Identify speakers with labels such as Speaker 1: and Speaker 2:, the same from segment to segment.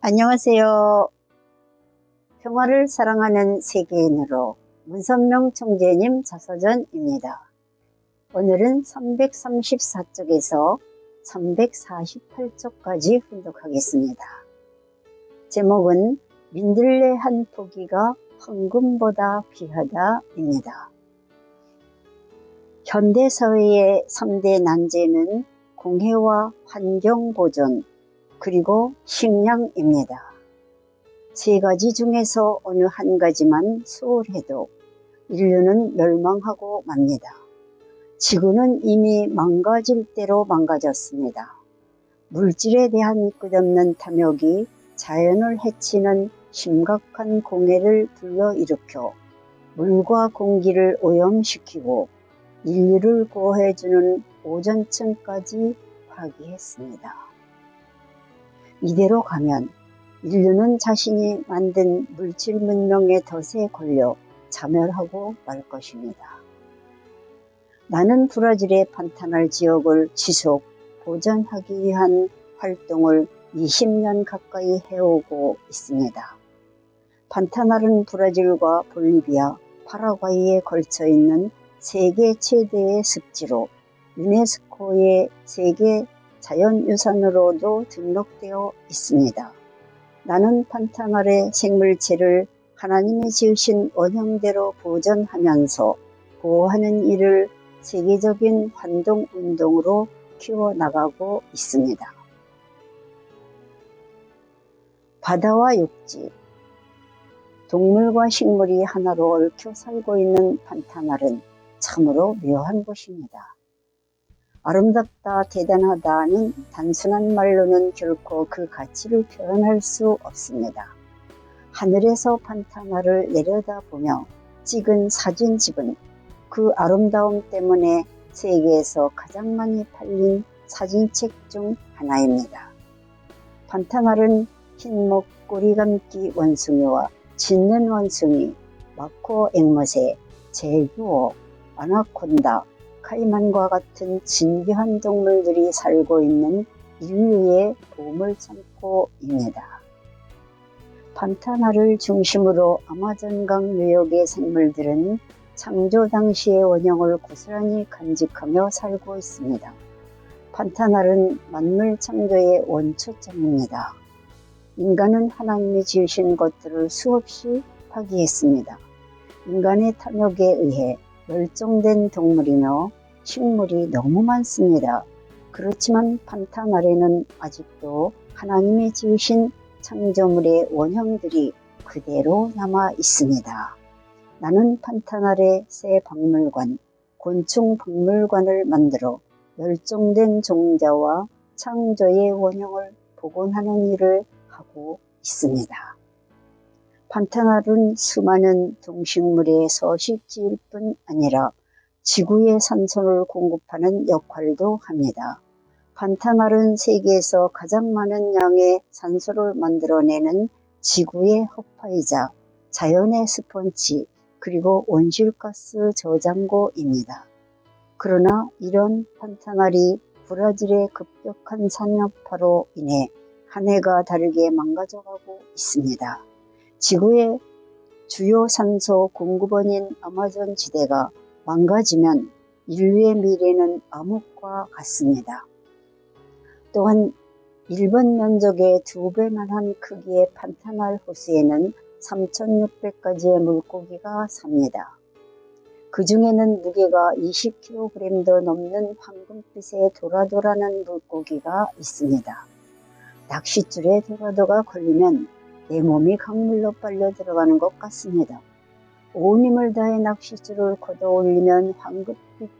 Speaker 1: 안녕하세요. 평화를 사랑하는 세계인으로 문선명 총재님 자서전입니다. 오늘은 334쪽에서 348쪽까지 훈독하겠습니다. 제목은 민들레 한 포기가 황금보다 귀하다입니다. 현대사회의 3대 난제는 공해와 환경보존, 그리고 식량입니다. 세 가지 중에서 어느 한 가지만 소홀해도 인류는 멸망하고 맙니다. 지구는 이미 망가질 대로 망가졌습니다. 물질에 대한 끝없는 탐욕이 자연을 해치는 심각한 공해를 불러일으켜 물과 공기를 오염시키고 인류를 보호해주는 오존층까지 파괴했습니다. 이대로 가면 인류는 자신이 만든 물질 문명의 덫에 걸려 자멸하고 말 것입니다. 나는 브라질의 판타날 지역을 지속 보존하기 위한 활동을 20년 가까이 해오고 있습니다. 판타날은 브라질과 볼리비아, 파라과이에 걸쳐 있는 세계 최대의 습지로 유네스코의 세계 자연유산으로도 등록되어 있습니다. 나는 판타날의 생물체를 하나님이 지으신 원형대로 보존하면서 보호하는 일을 세계적인 환동운동으로 키워나가고 있습니다. 바다와 육지, 동물과 식물이 하나로 얽혀 살고 있는 판타날은 참으로 묘한 곳입니다. 아름답다, 대단하다는 단순한 말로는 결코 그 가치를 표현할 수 없습니다. 하늘에서 판타날을 내려다보며 찍은 사진집은 그 아름다움 때문에 세계에서 가장 많이 팔린 사진책 중 하나입니다. 판타날은 흰목 꼬리감기 원숭이와 짖는 원숭이, 마코 앵무새, 제규어, 아나콘다, 카이만과 같은 진귀한 동물들이 살고 있는 인류의 보물창고입니다. 판타날을 중심으로 아마존강 유역의 생물들은 창조 당시의 원형을 고스란히 간직하며 살고 있습니다. 판타날은 만물 창조의 원초점입니다. 인간은 하나님이 지으신 것들을 수없이 파괴했습니다. 인간의 탐욕에 의해 멸종된 동물이며 식물이 너무 많습니다. 그렇지만 판타날에는 아직도 하나님이 지으신 창조물의 원형들이 그대로 남아 있습니다. 나는 판타날의 새 박물관, 곤충 박물관을 만들어 멸종된 종자와 창조의 원형을 복원하는 일을 하고 있습니다. 판타날은 수많은 동식물의 서식지일 뿐 아니라 지구의 산소를 공급하는 역할도 합니다. 판타날은 세계에서 가장 많은 양의 산소를 만들어내는 지구의 허파이자 자연의 스펀지 그리고 온실가스 저장고입니다. 그러나 이런 판타날이 브라질의 급격한 산업화로 인해 한 해가 다르게 망가져가고 있습니다. 지구의 주요 산소 공급원인 아마존 지대가 망가지면 인류의 미래는 암흑과 같습니다. 또한 일본 면적의 2배만한 크기의 판타날 호수에는 3,600가지의 물고기가 삽니다. 그 중에는 무게가 20kg도 넘는 황금빛의 도라도라는 물고기가 있습니다. 낚싯줄에 도라도가 걸리면 내 몸이 강물로 빨려 들어가는 것 같습니다. 온 힘을 다해 낚싯줄을 걷어 올리면 황금빛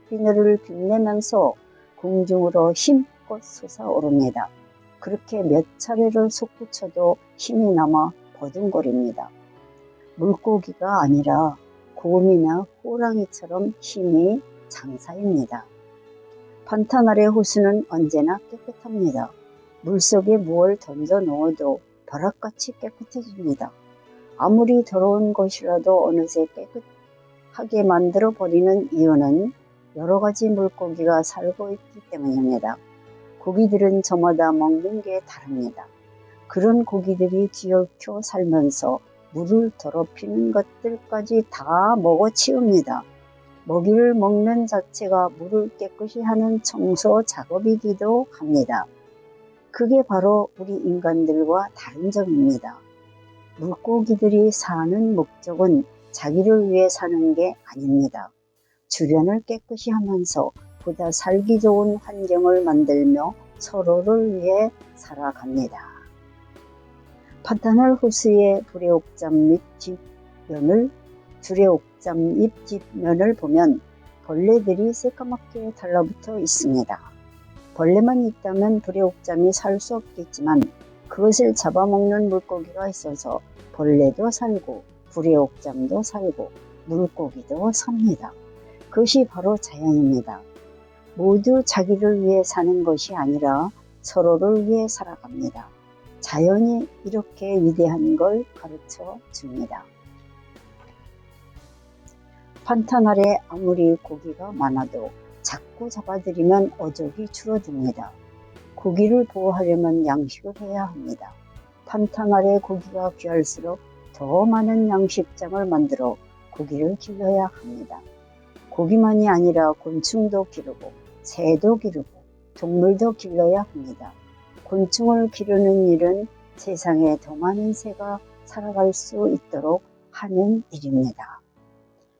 Speaker 1: 비늘을 빛내면서 공중으로 힘껏 솟아오릅니다. 그렇게 몇 차례를 솟구쳐도 힘이 남아 버둥거립니다. 물고기가 아니라 곰이나 호랑이처럼 힘이 장사입니다. 판타날의 호수는 언제나 깨끗합니다. 물속에 무엇을 던져 넣어도 벼락같이 깨끗해집니다. 아무리 더러운 것이라도 어느새 깨끗하게 만들어 버리는 이유는 여러 가지 물고기가 살고 있기 때문입니다. 고기들은 저마다 먹는 게 다릅니다. 그런 고기들이 뒤얽혀 살면서 물을 더럽히는 것들까지 다 먹어치웁니다. 먹이를 먹는 자체가 물을 깨끗이 하는 청소 작업이기도 합니다. 그게 바로 우리 인간들과 다른 점입니다. 물고기들이 사는 목적은 자기를 위해 사는 게 아닙니다. 주변을 깨끗이 하면서 보다 살기 좋은 환경을 만들며 서로를 위해 살아갑니다. 판타널 호수의 두레옥잠 잎 뒷면을 보면 벌레들이 새까맣게 달라붙어 있습니다. 벌레만 있다면 두레옥잠이 살 수 없겠지만 그것을 잡아먹는 물고기가 있어서 벌레도 살고 두레옥잠도 살고 물고기도 삽니다. 그것이 바로 자연입니다. 모두 자기를 위해 사는 것이 아니라 서로를 위해 살아갑니다. 자연이 이렇게 위대한 걸 가르쳐 줍니다. 판타날에 아무리 고기가 많아도 자꾸 잡아들이면 어족이 줄어듭니다. 고기를 보호하려면 양식을 해야 합니다. 판타날의 고기가 귀할수록 더 많은 양식장을 만들어 고기를 길러야 합니다. 고기만이 아니라 곤충도 기르고 새도 기르고 동물도 길러야 합니다. 곤충을 기르는 일은 세상에 더 많은 새가 살아갈 수 있도록 하는 일입니다.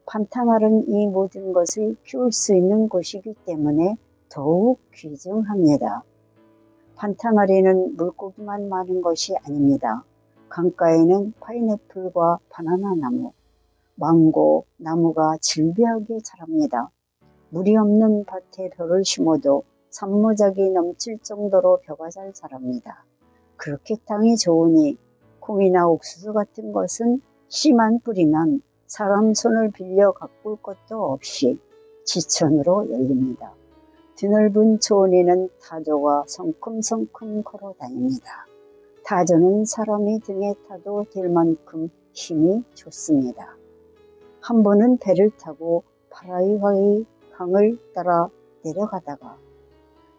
Speaker 1: 판타날은 이 모든 것을 키울 수 있는 곳이기 때문에 더욱 귀중합니다. 판타날에는 물고기만 많은 것이 아닙니다. 강가에는 파인애플과 바나나 나무, 망고, 나무가 질비하게 자랍니다. 물이 없는 밭에 벼를 심어도 산모작이 넘칠 정도로 벼가 잘 자랍니다. 그렇게 땅이 좋으니 콩이나 옥수수 같은 것은 씨만 뿌리면 사람 손을 빌려 가꿀 것도 없이 지천으로 열립니다. 드넓은 초원에는 타조가 성큼성큼 걸어 다닙니다. 타조는 사람이 등에 타도 될 만큼 힘이 좋습니다. 한 번은 배를 타고 파라이와이 강을 따라 내려가다가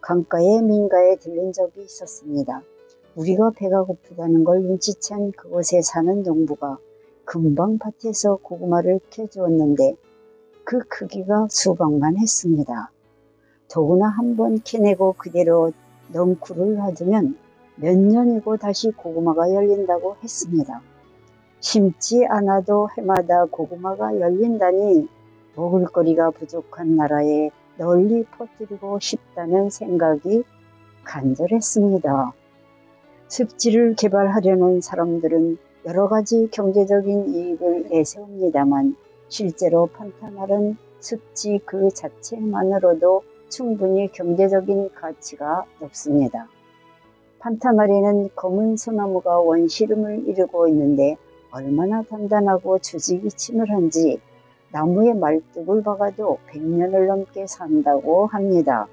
Speaker 1: 강가의 민가에 들른 적이 있었습니다. 우리가 배가 고프다는 걸 눈치챈 그곳에 사는 농부가 금방 밭에서 고구마를 캐주었는데 그 크기가 수박만 했습니다. 더구나 한번 캐내고 그대로 넝쿨을 놔두면 몇 년이고 다시 고구마가 열린다고 했습니다. 심지 않아도 해마다 고구마가 열린다니 먹을거리가 부족한 나라에 널리 퍼뜨리고 싶다는 생각이 간절했습니다. 습지를 개발하려는 사람들은 여러 가지 경제적인 이익을 내세웁니다만 실제로 판타날은 습지 그 자체만으로도 충분히 경제적인 가치가 높습니다. 판타날에는 검은 소나무가 원시름을 이루고 있는데 얼마나 단단하고 조직이 치밀한지 나무의 말뚝을 박아도 100년을 넘게 산다고 합니다.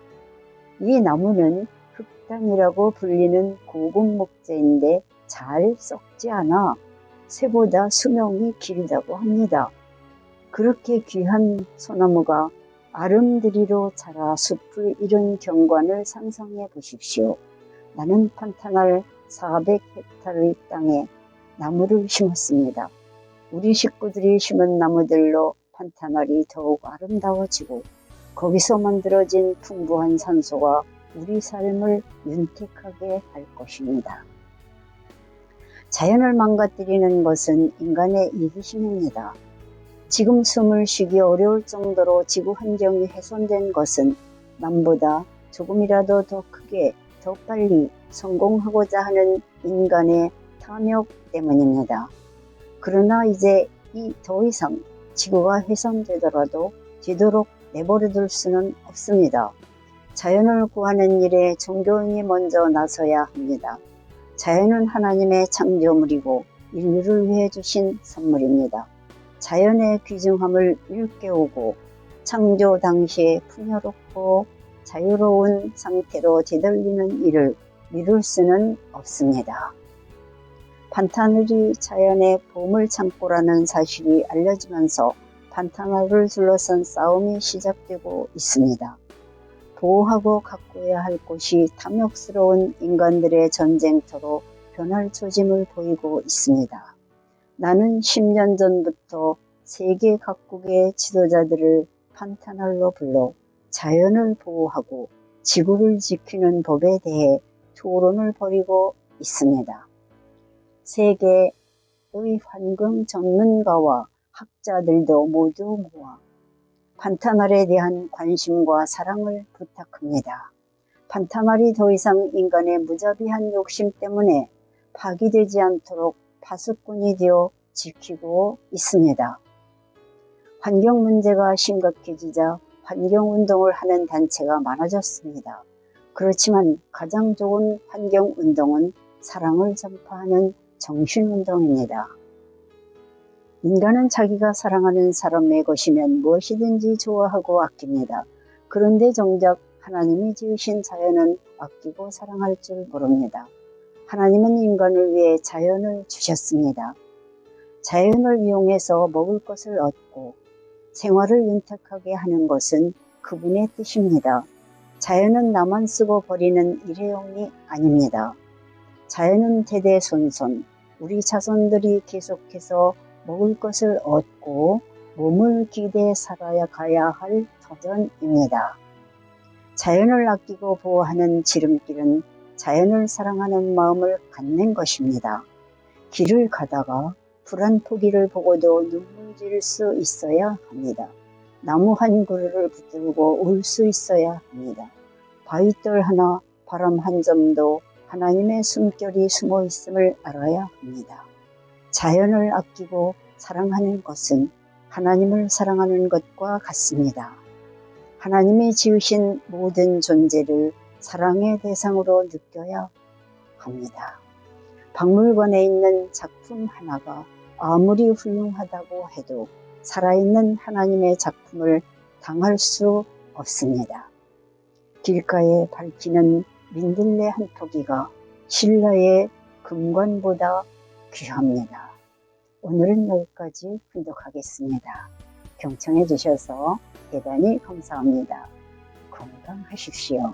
Speaker 1: 이 나무는 흑당이라고 불리는 고급 목재인데 잘 썩지 않아 새보다 수명이 길다고 합니다. 그렇게 귀한 소나무가 아름드리로 자라 숲을 이룬 경관을 상상해 보십시오. 나는 판타날 400헥타르의 땅에 나무를 심었습니다. 우리 식구들이 심은 나무들로 판타날이 더욱 아름다워지고 거기서 만들어진 풍부한 산소가 우리 삶을 윤택하게 할 것입니다. 자연을 망가뜨리는 것은 인간의 이기심입니다. 지금 숨을 쉬기 어려울 정도로 지구 환경이 훼손된 것은 남보다 조금이라도 더 크게 더 빨리 성공하고자 하는 인간의 탐욕 때문입니다. 그러나 이제 더 이상 지구가 훼손되더라도 되도록 내버려둘 수는 없습니다. 자연을 구하는 일에 종교인이 먼저 나서야 합니다. 자연은 하나님의 창조물이고 인류를 위해 주신 선물입니다. 자연의 귀중함을 일깨우고 창조 당시에 풍요롭고 자유로운 상태로 되돌리는 일을 미룰 수는 없습니다. 판타날이 자연의 보물창고라는 사실이 알려지면서 판타날을 둘러싼 싸움이 시작되고 있습니다. 보호하고 가꾸어야 할 곳이 탐욕스러운 인간들의 전쟁터로 변할 조짐을 보이고 있습니다. 나는 10년 전부터 세계 각국의 지도자들을 판타날로 불러 자연을 보호하고 지구를 지키는 법에 대해 토론을 벌이고 있습니다. 세계의 환경 전문가와 학자들도 모두 모아 판타날에 대한 관심과 사랑을 부탁합니다. 판타날이 더 이상 인간의 무자비한 욕심 때문에 파기되지 않도록 파수꾼이 되어 지키고 있습니다. 환경 문제가 심각해지자 환경운동을 하는 단체가 많아졌습니다. 그렇지만 가장 좋은 환경운동은 사랑을 전파하는 정신운동입니다. 인간은 자기가 사랑하는 사람의 것이면 무엇이든지 좋아하고 아낍니다. 그런데 정작 하나님이 지으신 자연은 아끼고 사랑할 줄 모릅니다. 하나님은 인간을 위해 자연을 주셨습니다. 자연을 이용해서 먹을 것을 얻고 생활을 윤택하게 하는 것은 그분의 뜻입니다. 자연은 나만 쓰고 버리는 일회용이 아닙니다. 자연은 대대손손 우리 자손들이 계속해서 먹을 것을 얻고 몸을 기대 살아야 가야 할 터전입니다. 자연을 아끼고 보호하는 지름길은 자연을 사랑하는 마음을 갖는 것입니다. 길을 가다가 불안 포기를 보고도 눈물질 수 있어야 합니다. 나무 한 그루를 붙들고 울 수 있어야 합니다. 바위돌 하나, 바람 한 점도 하나님의 숨결이 숨어 있음을 알아야 합니다. 자연을 아끼고 사랑하는 것은 하나님을 사랑하는 것과 같습니다. 하나님이 지으신 모든 존재를 사랑의 대상으로 느껴야 합니다. 박물관에 있는 작품 하나가 아무리 훌륭하다고 해도 살아있는 하나님의 작품을 당할 수 없습니다. 길가에 밝히는 민들레 한 포기가 신라의 금관보다 귀합니다. 오늘은 여기까지 분독하겠습니다. 경청해 주셔서 대단히 감사합니다. 건강하십시오.